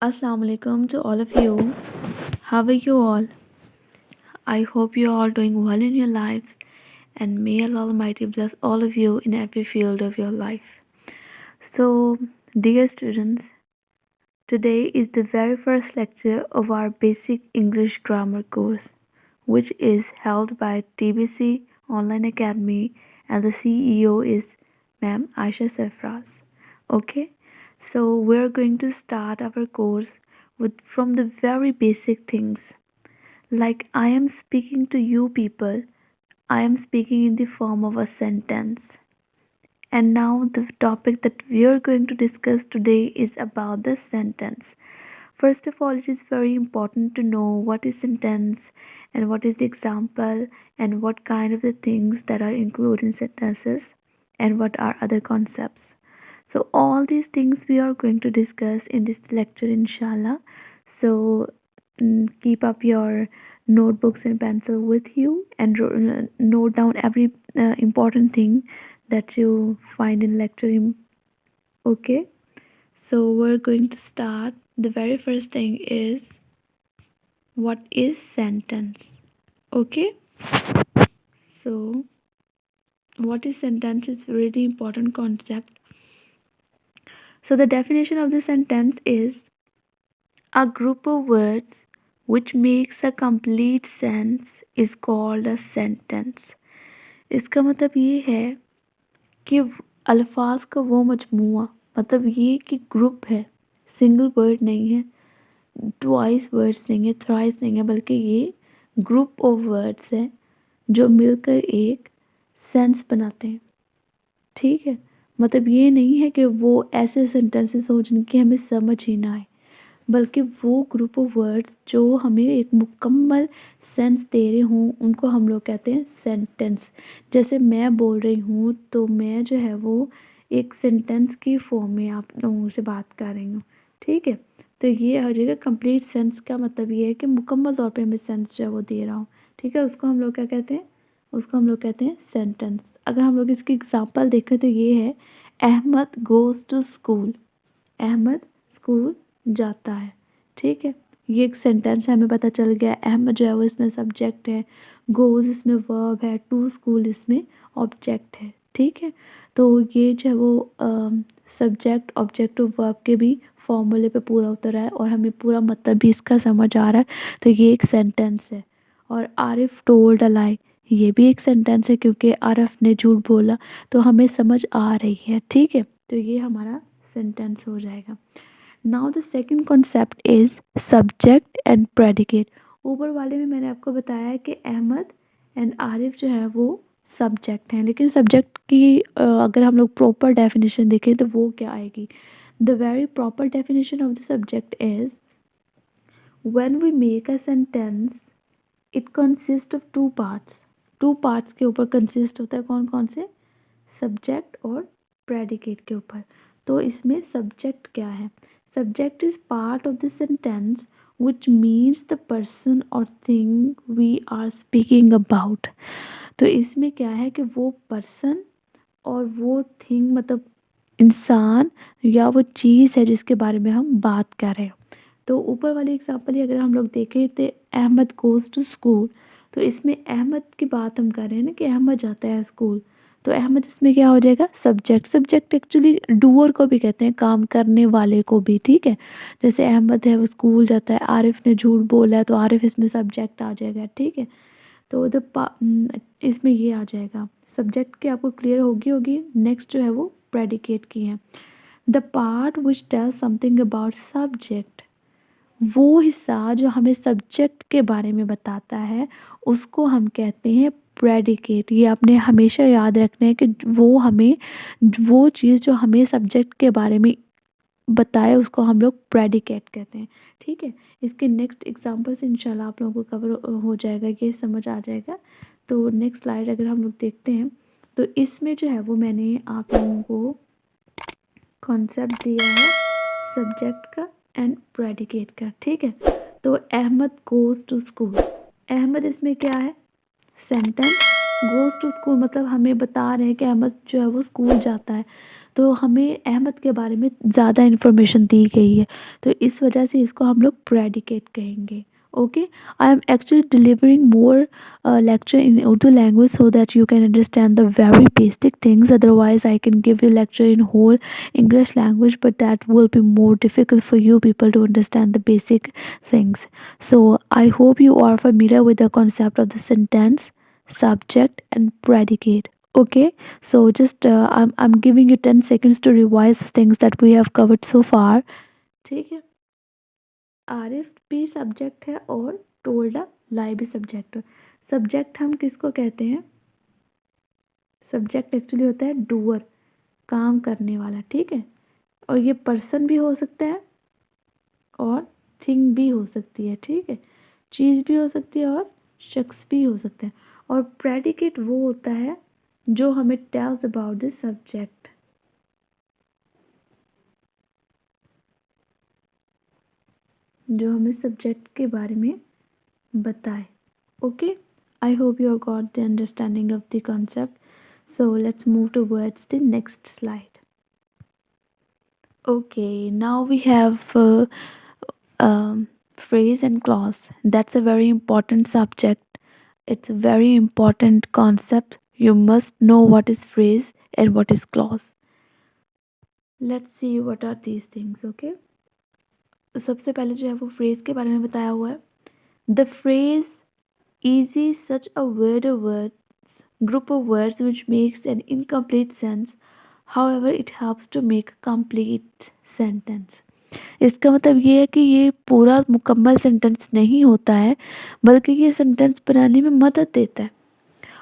Assalamu alaikum to all of you. How are you all? I hope you are all doing well in your lives, and may Allah Almighty bless all of you in every field of your life. So, dear students, today is the very first lecture of our basic English grammar course, which is held by TBC Online Academy, and the CEO is Ma'am Aisha Safraz. Okay, so we're going to start our course with from the very basic things. Like I am speaking to you people, I am speaking in the form of a sentence. And now the topic that we are going to discuss today is about the sentence. First of all, it is very important to know what is sentence and what is the example and what kind of the things that are included in sentences and what are other concepts. So all these things we are going to discuss in this lecture, inshallah. So keep up your notebooks and pencil with you and note down every important thing that you find in lecture. Okay, so we're going to start. The very first thing is, what is sentence? Okay, so what is sentence is a really important concept. So the definition of the sentence is a group of words which makes a complete sense is called a sentence. इसका मतलब ये है कि अल्फाज का वो मजमूआ, मतलब ये कि ग्रुप है, सिंगल वर्ड नहीं है, ट्वाइस वर्ड्स नहीं है, थ्राइस नहीं है, बल्कि ये ग्रुप ऑफ वर्ड्स हैं जो मिलकर एक सेंस बनाते हैं. ठीक है, मतलब ये नहीं है कि वो ऐसे सेंटेंसेस हो जिनकी हमें समझ ही ना आए, बल्कि वो ग्रुप ऑफ वर्ड्स जो हमें एक मुकम्मल सेंस दे रहे हों उनको हम लोग कहते हैं सेंटेंस. जैसे मैं बोल रही हूँ तो मैं जो है वो एक सेंटेंस की फॉर्म में आप लोगों से बात कर रही हूँ. ठीक है, तो ये हो जाएगा कंप्लीट सेंस. का मतलब ये है कि मुकम्मल तौर पे हमें सेंस जो है वो दे रहा हूँ. ठीक है, उसको हम लोग क्या कहते हैं? उसको हम लोग कहते हैं सेंटेंस. अगर हम लोग इसकी एग्जांपल देखें तो ये है, Ahmed goes to school. Ahmed school जाता है. ठीक है, ये एक सेंटेंस है, हमें पता चल गया. अहमद जो है वो इसमें सब्जेक्ट है, गोज़ इसमें वर्ब है, टू स्कूल इसमें ऑब्जेक्ट है. ठीक है, तो ये जो है वो सब्जेक्ट ऑब्जेक्ट और वर्ब के भी फॉर्मूले पे पूरा उतर रहा है और हमें पूरा मतलब भी इसका समझ आ रहा है, तो ये एक सेंटेंस है. और आरिफ टोल्ड अ लाई, ये भी एक सेंटेंस है क्योंकि आरिफ ने झूठ बोला, तो हमें समझ आ रही है. ठीक है, तो ये हमारा सेंटेंस हो जाएगा. Now the second concept is subject and predicate. ऊपर वाले में मैंने आपको बताया कि अहमद एंड आरिफ जो है वो सब्जेक्ट हैं, लेकिन सब्जेक्ट की अगर हम लोग प्रॉपर डेफिनेशन देखें तो वो क्या आएगी? The very proper definition of the subject is, when we make a sentence it consist of two parts. Two parts के ऊपर कंसिस्ट होता है. कौन कौन से? सब्जेक्ट और प्रेडिकेट के ऊपर. तो इसमें सब्जेक्ट क्या है? Subject is part of the sentence which means the person और thing we are speaking about. तो इसमें क्या है कि वो पर्सन और वो थिंग, मतलब इंसान या वो चीज़ है जिसके बारे में हम बात कर रहे हैं. तो ऊपर वाली एग्जांपल ही अगर हम लोग देखें तो अहमद गोज़ टू स्कूल, तो इसमें अहमद की बात हम कर रहे हैं ना कि अहमद जाता है स्कूल, तो अहमद इसमें क्या हो जाएगा? सब्जेक्ट. सब्जेक्ट एक्चुअली डूअर को भी कहते हैं, काम करने वाले को भी. ठीक है, जैसे अहमद है वो स्कूल जाता है, आरिफ ने झूठ बोला है तो आरिफ इसमें सब्जेक्ट आ जाएगा. ठीक है, तो इसमें ये आ जाएगा. सब्जेक्ट की आपको क्लियर होगी. नेक्स्ट जो है वो प्रेडिकेट की है. The part which tell something about subject, वो हिस्सा जो हमें सब्जेक्ट के बारे में बताता है उसको हम कहते हैं प्रेडिकेट. ये आपने हमेशा याद रखना है कि वो चीज़ जो हमें सब्जेक्ट के बारे में बताए उसको हम लोग प्रेडिकेट कहते हैं. ठीक है, इसके नेक्स्ट एग्जांपल्स इंशाल्लाह आप लोगों को कवर हो जाएगा, ये समझ आ जाएगा. तो नेक्स्ट स्लाइड अगर हम लोग देखते हैं तो इसमें जो है वो मैंने आप लोगों को कॉन्सेप्ट दिया है सब्जेक्ट का एंड प्रेडिकेट का. ठीक है, तो Ahmed goes to school. Ahmed इसमें क्या है? सेंटेंस. गोज़ टू स्कूल मतलब हमें बता रहे हैं कि अहमद जो है वो स्कूल जाता है, तो हमें अहमद के बारे में ज़्यादा इन्फॉर्मेशन दी गई है, तो इस वजह से इसको हम लोग प्रेडिकेट कहेंगे। Okay, I am actually delivering more lecture in Urdu language so that you can understand the very basic things. Otherwise, I can give you lecture in whole English language, but that will be more difficult for you people to understand the basic things. So I hope you are familiar with the concept of the sentence, subject, and predicate. Okay, so just I'm giving you 10 seconds to revise things that we have covered so far. ठीक है, आरिफ भी subject है और told अ लाई भी subject है। Subject हम किसको कहते हैं? सब्जेक्ट एक्चुअली होता है डूअर, काम करने वाला, ठीक है। और ये पर्सन भी हो सकता है और थिंग भी हो सकती है, ठीक है। चीज़ भी हो सकती है और शख्स भी हो सकता है। और प्रेडिकेट वो होता है जो हमें टेल्स अबाउट द सब्जेक्ट, जो हमें सब्जेक्ट के बारे में बताए। Okay, I hope you got the understanding of the concept. So let's move towards the next slide. Okay, now we have phrase and clause. That's a very important subject. It's a very important concept. You must know what is phrase and what is clause. Let's see what are these things. Okay, सबसे पहले जो है वो phrase के बारे में बताया हुआ है. The phrase easy such a word or words group of words which makes an incomplete sense, however it helps to make a complete sentence. इसका मतलब ये है कि ये पूरा मुकम्मल सेंटेंस नहीं होता है, बल्कि ये सेंटेंस बनाने में मदद देता है।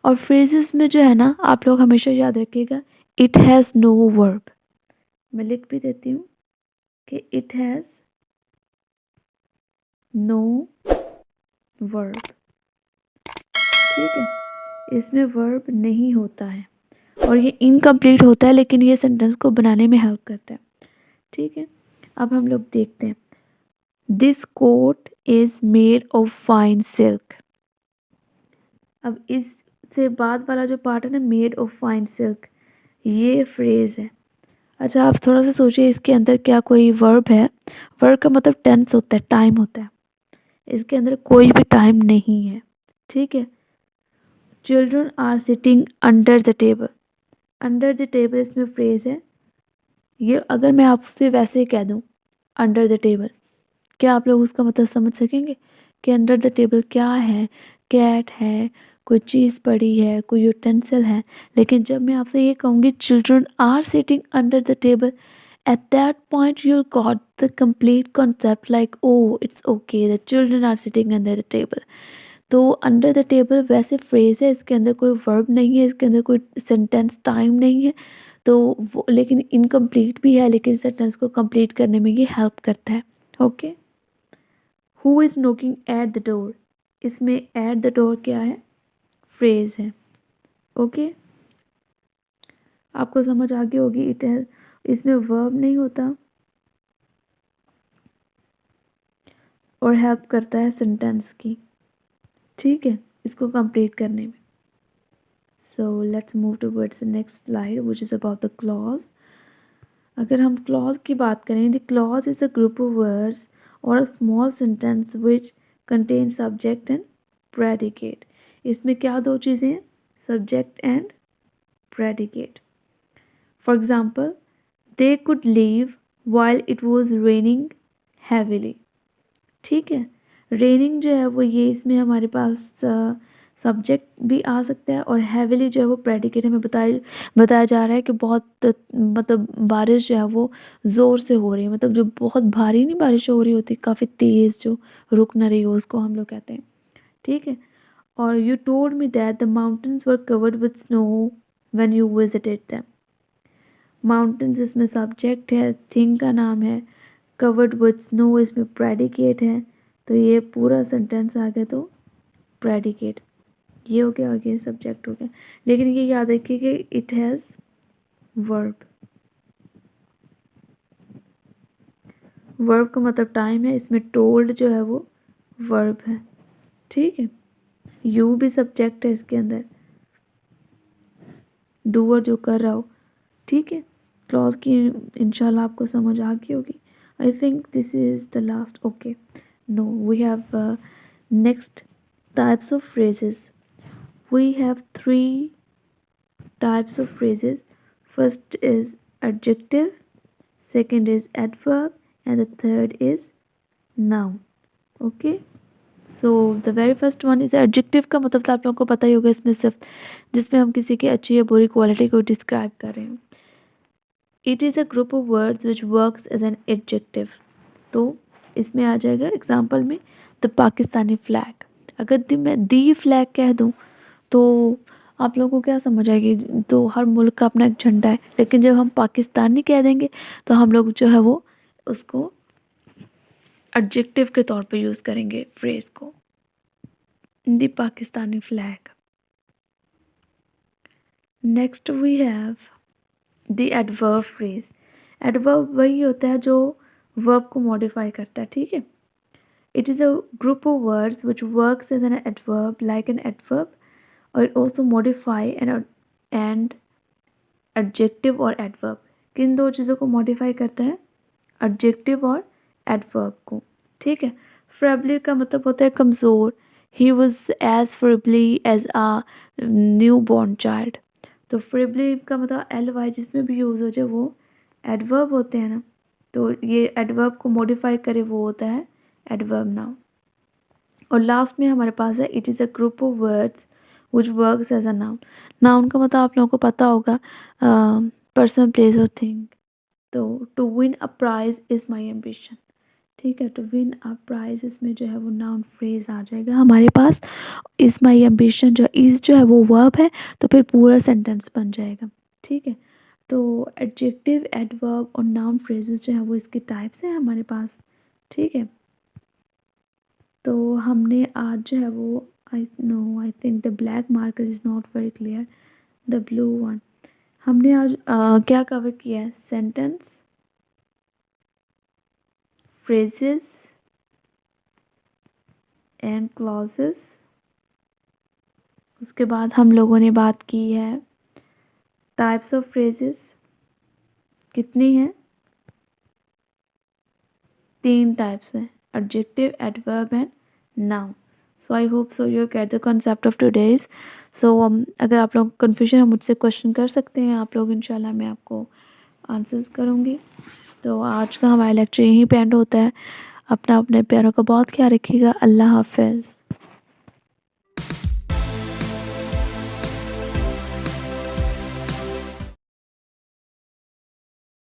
और फ्रेजेस में जो है ना, आप लोग हमेशा याद रखिएगा, इट हैज़ नो वर्ब। मैं लिख भी देती हूँ कि इट हैज़ नो वर्ब, ठीक है। इसमें वर्ब नहीं होता है और ये इनकम्प्लीट होता है, लेकिन ये सेंटेंस को बनाने में हेल्प करता है, ठीक है। अब हम लोग देखते हैं, this coat is made of fine silk. अब इससे बाद वाला जो पार्ट है ना, मेड ऑफ फाइन सिल्क, ये फ्रेज है। अच्छा, आप थोड़ा सा सोचिए, इसके अंदर क्या कोई वर्ब है? वर्ब का मतलब टेंस होता है, टाइम होता है। इसके अंदर कोई भी टाइम नहीं है, ठीक है। Children are sitting under the table, under the table इसमें फ्रेज है। ये अगर मैं आपसे वैसे कह दूं अंडर द टेबल, क्या आप लोग उसका मतलब समझ सकेंगे कि अंडर द टेबल क्या है? कैट है, कोई चीज़ पड़ी है, कोई यूटेंसिल है। लेकिन जब मैं आपसे ये कहूँगी children are sitting under the table, at that point you'll got the complete concept, like oh it's okay, the children are sitting under the table. तो अंडर द टेबल वैसे फ्रेज है, इसके अंदर कोई वर्ब नहीं है, इसके अंदर कोई सेंटेंस टाइम नहीं है, तो वो लेकिन इनकम्प्लीट भी है, लेकिन सेंटेंस को कंप्लीट करने में ये हेल्प करता है। Okay, who is knocking at the door, इसमें एट द डोर क्या है? फ्रेज है। ओके, आपको समझ आ गई होगी। इट है, इसमें वर्ब नहीं होता और हेल्प करता है सेंटेंस की, ठीक है, इसको कंप्लीट करने में। So let's move towards the next slide which is about the clause. अगर हम क्लॉज की बात करें, the clause is a group of words और a small sentence which contain subject and predicate. इसमें क्या दो चीज़ें हैं? Subject and predicate. For example, they could leave while it was raining heavily, ठीक है। रेनिंग जो है वो ये इसमें हमारे पास सब्जेक्ट भी आ सकता है, और हैविली जो है वो प्रेडिकेट हमें बताया जा रहा है कि बहुत मतलब बारिश जो है वो ज़ोर से हो रही है, मतलब जो बहुत भारी नहीं बारिश हो रही होती, काफ़ी तेज़, जो रुक ना रही हो, उसको हम लोग कहते हैं, ठीक है। और you told me that the mountains were covered with snow when you visited them. Mountains इसमें सब्जेक्ट है, थिंग का नाम है, कवर्ड विद स्नो इसमें प्रेडिकेट है, तो ये पूरा सेंटेंस आ गया, तो प्रेडिकेट ये हो गया और ये सब्जेक्ट हो गया। लेकिन ये याद रखिए कि इट हैज़ वर्ब, वर्ब का मतलब टाइम है, इसमें टोल्ड जो है वो वर्ब है, ठीक है। यू भी सब्जेक्ट है इसके अंदर, डूअर जो कर रहा हो, ठीक है। क्लॉज की इंशाल्लाह आपको समझ आ गई होगी. I think this is the last. Okay, no, we have next types of phrases. We have three types of phrases. First is adjective, second is adverb, and the third is noun. Okay, so the very first one is adjective. का मतलब तो आप लोगों को पता ही होगा, इसमें सिर्फ जिसमें हम किसी की अच्छी या बुरी क्वालिटी को डिस्क्राइब कर रहे हैं. It is a group of words which works as an adjective. तो इसमें आ जाएगा एग्जाम्पल में द पाकिस्तानी फ्लैग. अगर मैं दी फ्लैग कह दूँ तो आप लोगों को क्या समझ आएगी, तो हर मुल्क का अपना एक झंडा है. लेकिन जब हम पाकिस्तानी कह देंगे तो हम लोग जो है वो उसको एडजेक्टिव के तौर पे यूज़ करेंगे फ्रेज़ को, the Pakistani flag. Next we have the adverb phrase. Adverb वही होता है जो वर्ब को मॉडिफाई करता है. ठीक है, it is a group of words which works as an adverb like an adverb, और it also modify and adjective और एडवर्ब. किन दो चीज़ों को मॉडिफाई करता है? एडजेक्टिव और एडवर्ब को. ठीक है, फ्रेबली का मतलब होता है कमज़ोर. He was as feebly as a new born child. तो फ्रेबली का मतलब LY जिसमें भी यूज़ हो जाए वो एडवर्ब होते हैं ना. तो ये एडवर्ब को मॉडिफाई करे वो होता है एडवर्ब नाउन. और लास्ट में हमारे पास है it is a group of words which works as a noun. Noun का मतलब आप लोगों को पता होगा पर्सन, प्लेस और थिंग. तो to win a prize is my ambition. ठीक है, टू विन अ प्राइज़ इसमें जो है वो नाउन फ्रेज़ आ जाएगा हमारे पास. इज़ माई एम्बिशन जो इज़ जो है वो वर्ब है, तो फिर पूरा सेंटेंस बन जाएगा. ठीक है, तो एडजेक्टिव, एडवर्ब और नाउन फ्रेजेस जो है वो इसके टाइप्स हैं हमारे पास. ठीक है, तो हमने आज जो है वो I think the black marker is not very clear, the blue one. हमने आज क्या कवर किया है? Sentence, phrases and clauses. उसके बाद हम लोगों ने बात की है टाइप्स ऑफ फ्रेजेस. कितनी हैं? 3 टाइप्स हैं, adjective, adverb and noun. So I hope so you get the concept of today's. So अगर आप लोग कन्फ्यूजन है मुझसे क्वेश्चन कर सकते हैं आप लोग, इंशाल्लाह मैं आपको आंसर्स करूँगी. तो आज का हमारा लेक्चर यहीं पे एंड होता है. अपने प्यारों का बहुत ख्याल रखिएगा. अल्लाह हाफ़िज़.